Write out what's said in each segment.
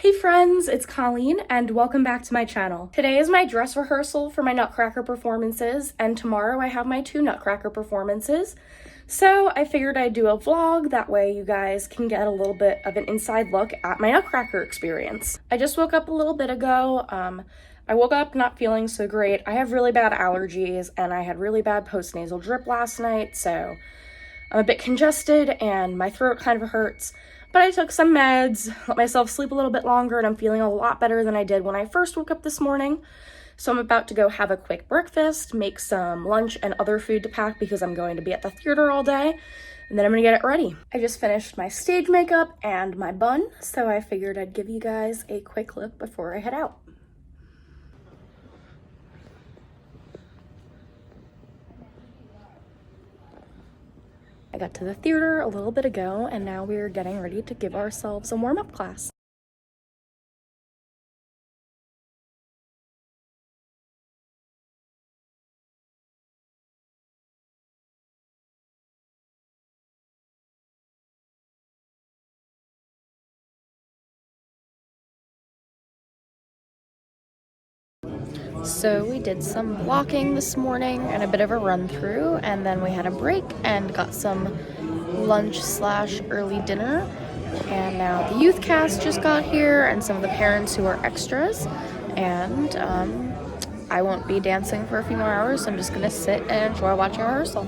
Hey friends, it's Colleen and welcome back to my channel. Today is my dress rehearsal for my Nutcracker performances, and tomorrow I have my 2 Nutcracker performances. So I figured I'd do a vlog, that way you guys can get a little bit of an inside look at my Nutcracker experience. I just woke up a little bit ago. I woke up not feeling so great. I have really bad allergies and I had really bad postnasal drip last night, so I'm a bit congested and my throat kind of hurts. But I took some meds, let myself sleep a little bit longer, and I'm feeling a lot better than I did when I first woke up this morning. So I'm about to go have a quick breakfast, make some lunch and other food to pack because I'm going to be at the theater all day, and then I'm gonna get it ready. I just finished my stage makeup and my bun, so I figured I'd give you guys a quick look before I head out. I got to the theater a little bit ago, and now we're getting ready to give ourselves a warm-up class. So we did some blocking this morning and a bit of a run through, and then we had a break and got some lunch/early dinner. And now the youth cast just got here and some of the parents who are extras, and I won't be dancing for a few more hours, so I'm just gonna sit and enjoy watching rehearsal.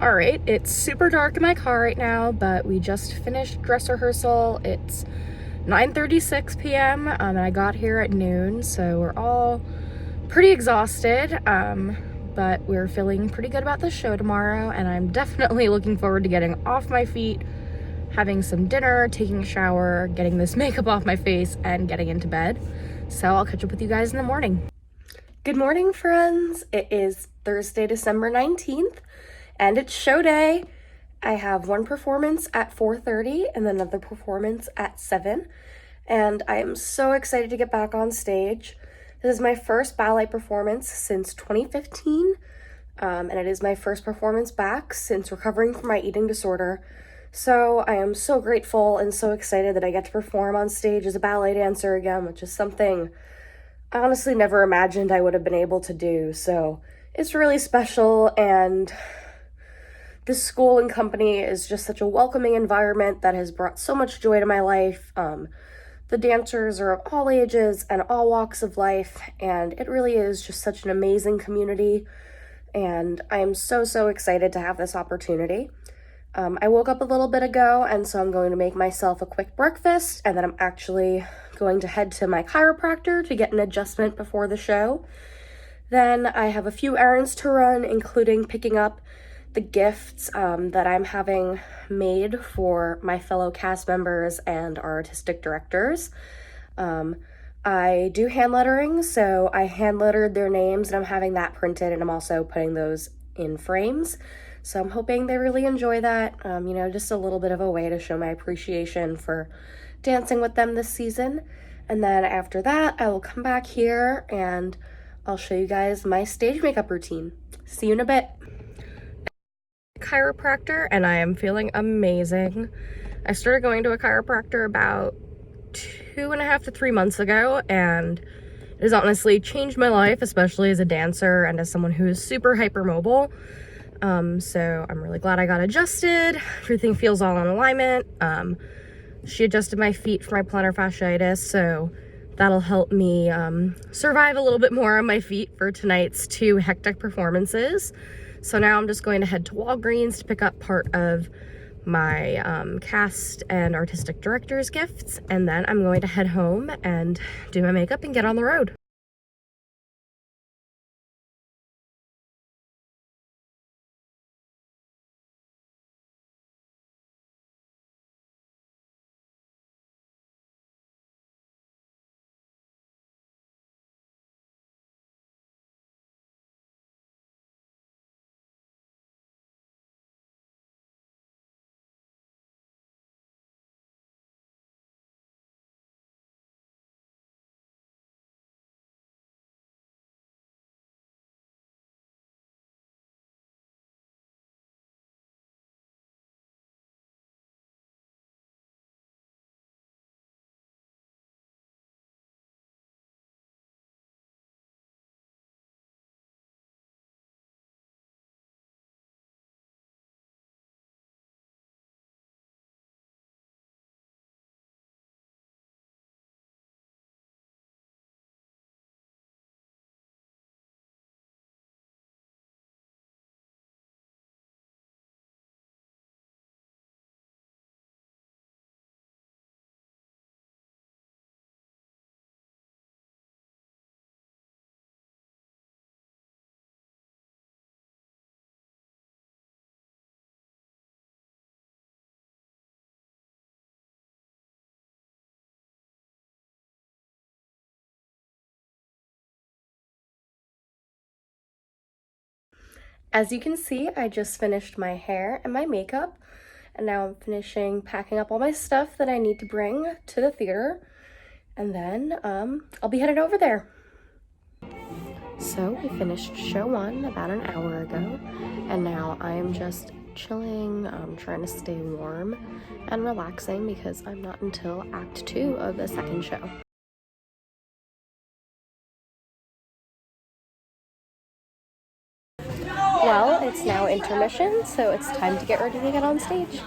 All right, it's super dark in my car right now, but we just finished dress rehearsal. It's 9:36 p.m. And I got here at noon, so we're all pretty exhausted, but we're feeling pretty good about the show tomorrow, and I'm definitely looking forward to getting off my feet, having some dinner, taking a shower, getting this makeup off my face, and getting into bed. So I'll catch up with you guys in the morning. Good morning, friends. It is Thursday, December 19th. And it's show day. I have one performance at 4:30 and another performance at 7. And I am so excited to get back on stage. This is my first ballet performance since 2015. And it is my first performance back since recovering from my eating disorder. So I am so grateful and so excited that I get to perform on stage as a ballet dancer again, which is something I honestly never imagined I would have been able to do. So it's really special, and this school and company is just such a welcoming environment that has brought so much joy to my life. The dancers are of all ages and all walks of life, and it really is just such an amazing community, and I am so excited to have this opportunity. I woke up a little bit ago, and so I'm going to make myself a quick breakfast, and then I'm actually going to head to my chiropractor to get an adjustment before the show. Then I have a few errands to run, including picking up the gifts that I'm having made for my fellow cast members and our artistic directors. I do hand lettering, so I hand lettered their names and I'm having that printed, and I'm also putting those in frames. So I'm hoping they really enjoy that, you know, just a little bit of a way to show my appreciation for dancing with them this season. And then after that, I will come back here and I'll show you guys my stage makeup routine. See you in a bit. Chiropractor, and I am feeling amazing. I started going to a chiropractor about 2.5 to 3 months ago, and it has honestly changed my life, especially as a dancer and as someone who is super hypermobile. So I'm really glad I got adjusted. Everything feels all in alignment. She adjusted my feet for my plantar fasciitis, so that'll help me survive a little bit more on my feet for tonight's 2 hectic performances. So now I'm just going to head to Walgreens to pick up part of my cast and artistic director's gifts, and then I'm going to head home and do my makeup and get on the road. As you can see, I just finished my hair and my makeup, and now I'm finishing packing up all my stuff that I need to bring to the theater, and then I'll be headed over there. So we finished show 1 about an hour ago, and now I am just chilling, trying to stay warm and relaxing because I'm not until Act 2 of the second show. Well, it's now intermission, so it's time to get ready to get on stage.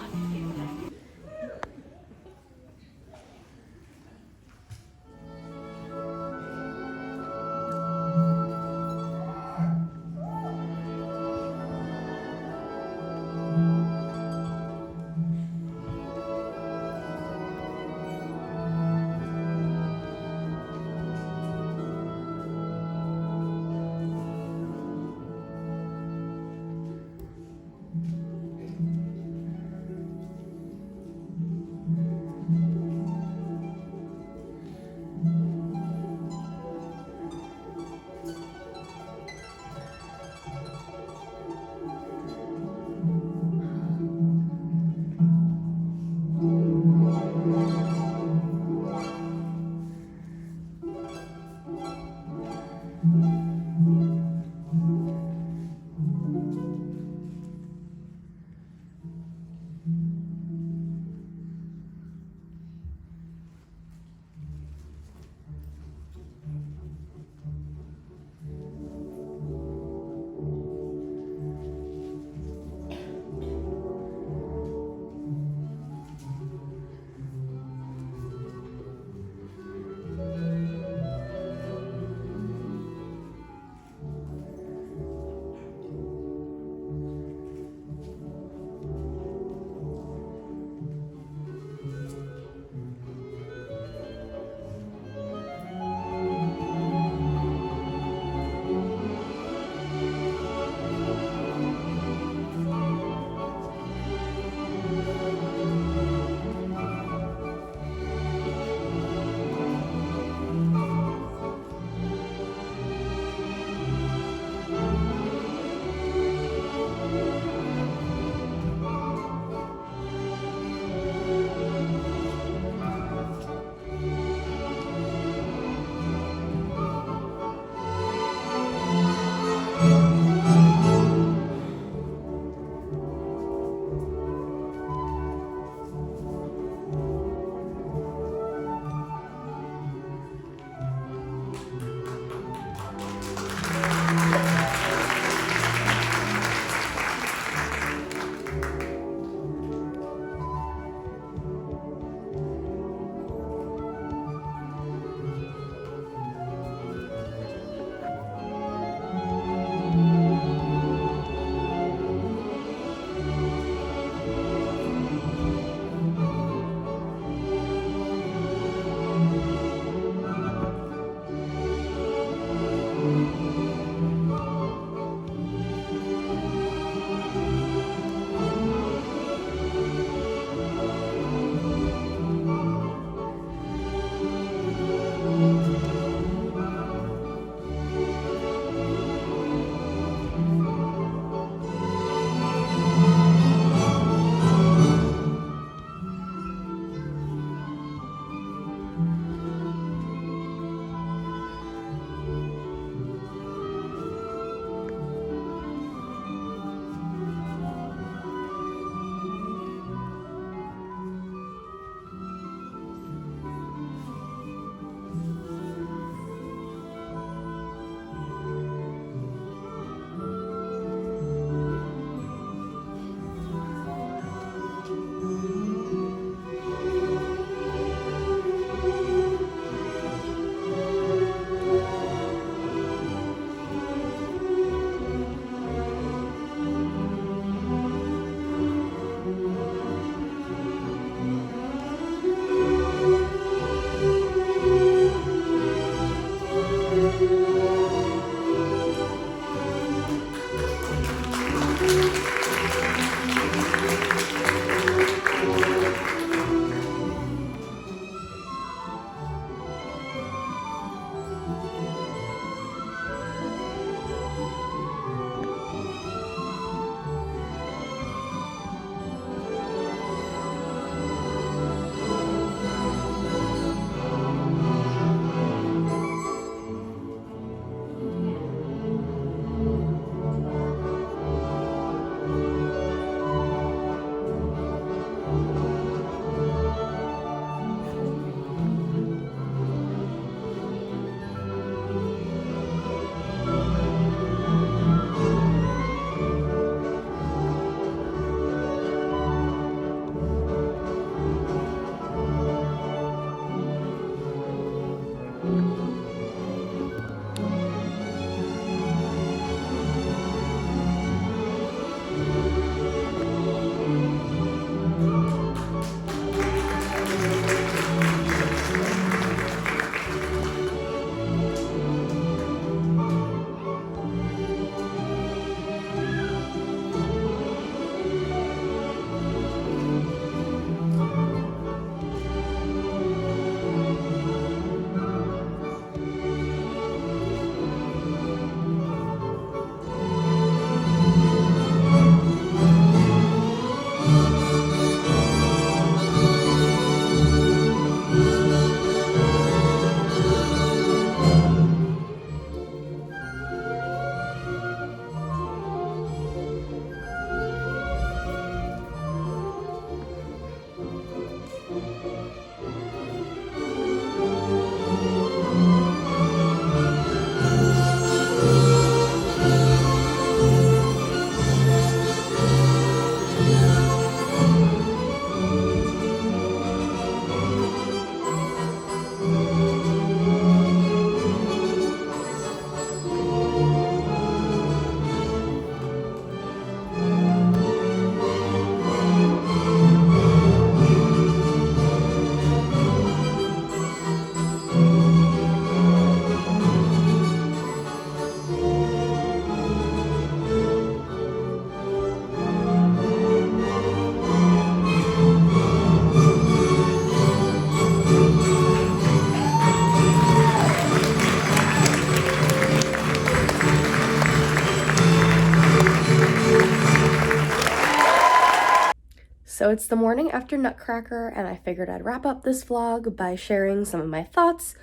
So it's the morning after Nutcracker, and I figured I'd wrap up this vlog by sharing some of my thoughts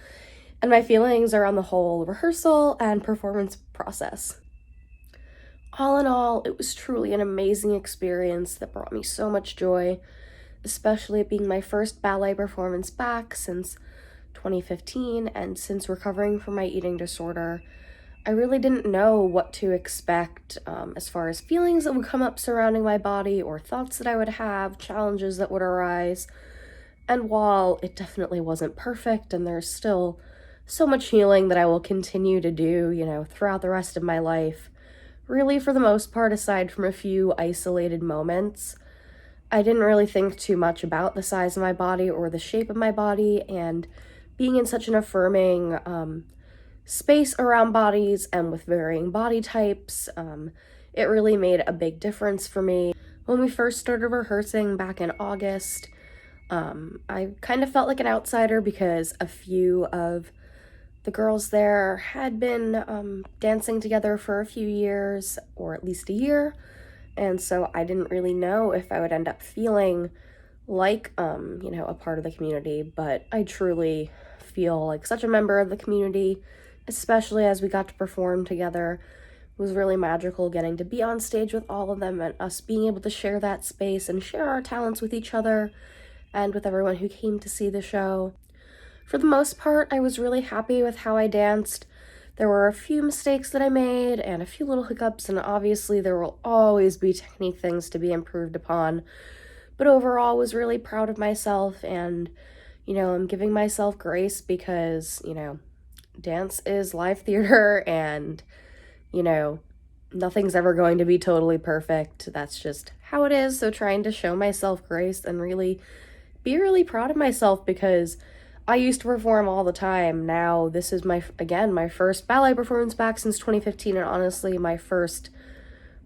and my feelings around the whole rehearsal and performance process. All in all, it was truly an amazing experience that brought me so much joy, especially it being my first ballet performance back since 2015, and since recovering from my eating disorder, I really didn't know what to expect as far as feelings that would come up surrounding my body or thoughts that I would have, challenges that would arise. And while it definitely wasn't perfect and there's still so much healing that I will continue to do, throughout the rest of my life, really for the most part, aside from a few isolated moments, I didn't really think too much about the size of my body or the shape of my body, and being in such an affirming space around bodies and with varying body types, it really made a big difference for me. When we first started rehearsing back in August, I kind of felt like an outsider because a few of the girls there had been dancing together for a few years, or at least a year, and so I didn't really know if I would end up feeling like, a part of the community, but I truly feel like such a member of the community, especially as we got to perform together. It was really magical getting to be on stage with all of them and us being able to share that space and share our talents with each other and with everyone who came to see the show. For the most part, I was really happy with how I danced. There were a few mistakes that I made and a few little hiccups, and obviously there will always be technique things to be improved upon, but overall was really proud of myself, and I'm giving myself grace because dance is live theater, and nothing's ever going to be totally perfect. That's just how it is. So trying to show myself grace and really be really proud of myself, because I used to perform all the time. Now this is my first ballet performance back since 2015, and honestly my first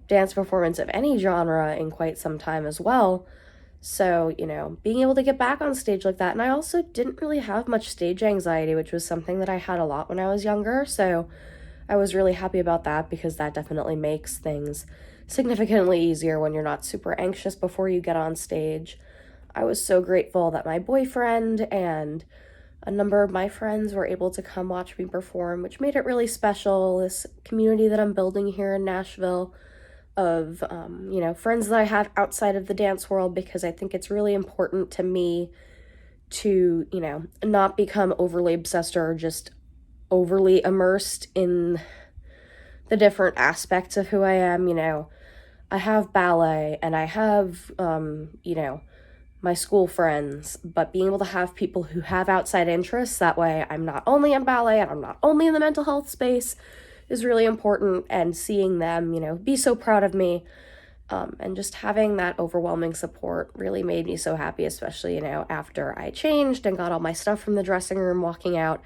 dance performance of any genre in quite some time as well. So, being able to get back on stage like that, and I also didn't really have much stage anxiety, which was something that I had a lot when I was younger, so I was really happy about that because that definitely makes things significantly easier when you're not super anxious before you get on stage. I was so grateful that my boyfriend and a number of my friends were able to come watch me perform, which made it really special. This community that I'm building here in Nashville of, friends that I have outside of the dance world, because I think it's really important to me to, not become overly obsessed or just overly immersed in the different aspects of who I am. I have ballet and I have, my school friends, but being able to have people who have outside interests, that way I'm not only in ballet and I'm not only in the mental health space, is really important. And seeing them, be so proud of me, and just having that overwhelming support really made me so happy, especially, after I changed and got all my stuff from the dressing room, walking out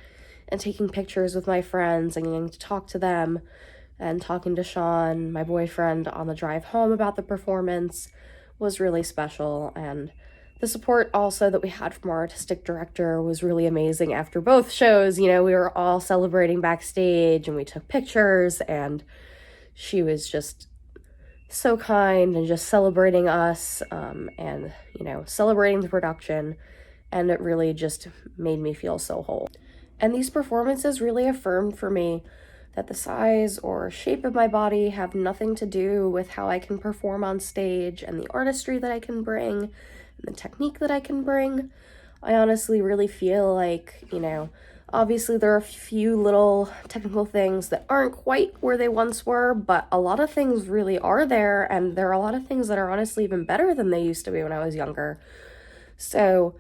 and taking pictures with my friends and getting to talk to them and talking to Sean, my boyfriend, on the drive home about the performance was really special. And the support also that we had from our artistic director was really amazing after both shows. We were all celebrating backstage and we took pictures, and she was just so kind and just celebrating us, and, celebrating the production. And it really just made me feel so whole. And these performances really affirmed for me that the size or shape of my body have nothing to do with how I can perform on stage and the artistry that I can bring and the technique that I can bring. I honestly really feel like, obviously there are a few little technical things that aren't quite where they once were, but a lot of things really are there, and there are a lot of things that are honestly even better than they used to be when I was younger. So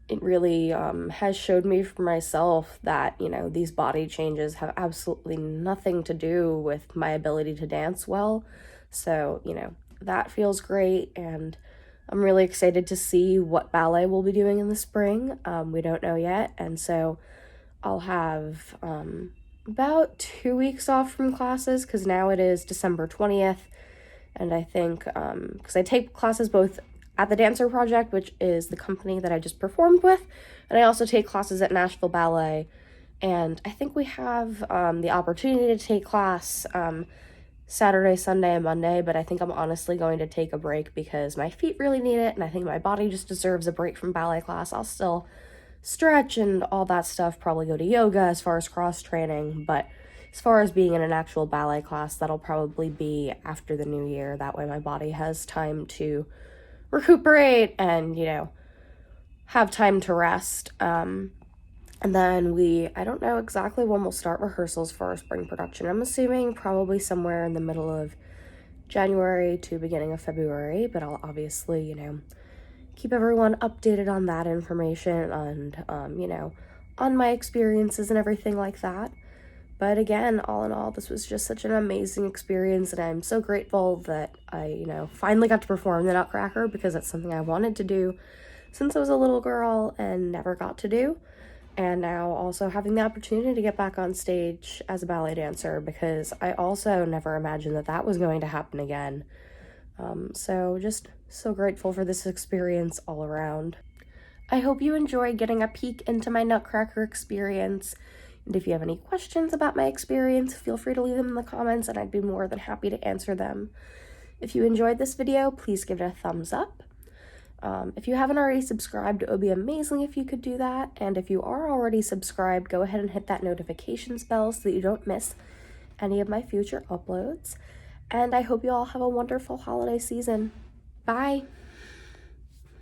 it really has showed me for myself that, these body changes have absolutely nothing to do with my ability to dance well. So, that feels great, and I'm really excited to see what ballet we'll be doing in the spring. We don't know yet, and so I'll have about 2 weeks off from classes, because now it is December 20th, and I think, because I take classes both at the Dancer Project, which is the company that I just performed with, and I also take classes at Nashville Ballet, and I think we have the opportunity to take class Saturday, Sunday, and Monday, but I think I'm honestly going to take a break because my feet really need it, and I think my body just deserves a break from ballet class. I'll still stretch and all that stuff, probably go to yoga as far as cross training, but as far as being in an actual ballet class, that'll probably be after the new year. That way my body has time to recuperate and, have time to rest. And then I don't know exactly when we'll start rehearsals for our spring production. I'm assuming probably somewhere in the middle of January to beginning of February, but I'll obviously, keep everyone updated on that information and, on my experiences and everything like that. But again, all in all, this was just such an amazing experience, and I'm so grateful that I, finally got to perform the Nutcracker, because it's something I wanted to do since I was a little girl and never got to do. And now also having the opportunity to get back on stage as a ballet dancer, because I also never imagined that that was going to happen again. So just so grateful for this experience all around. I hope you enjoyed getting a peek into my Nutcracker experience. And if you have any questions about my experience, feel free to leave them in the comments and I'd be more than happy to answer them. If you enjoyed this video, please give it a thumbs up. If you haven't already subscribed, it would be amazing if you could do that. And if you are already subscribed, go ahead and hit that notifications bell so that you don't miss any of my future uploads. And I hope you all have a wonderful holiday season. Bye!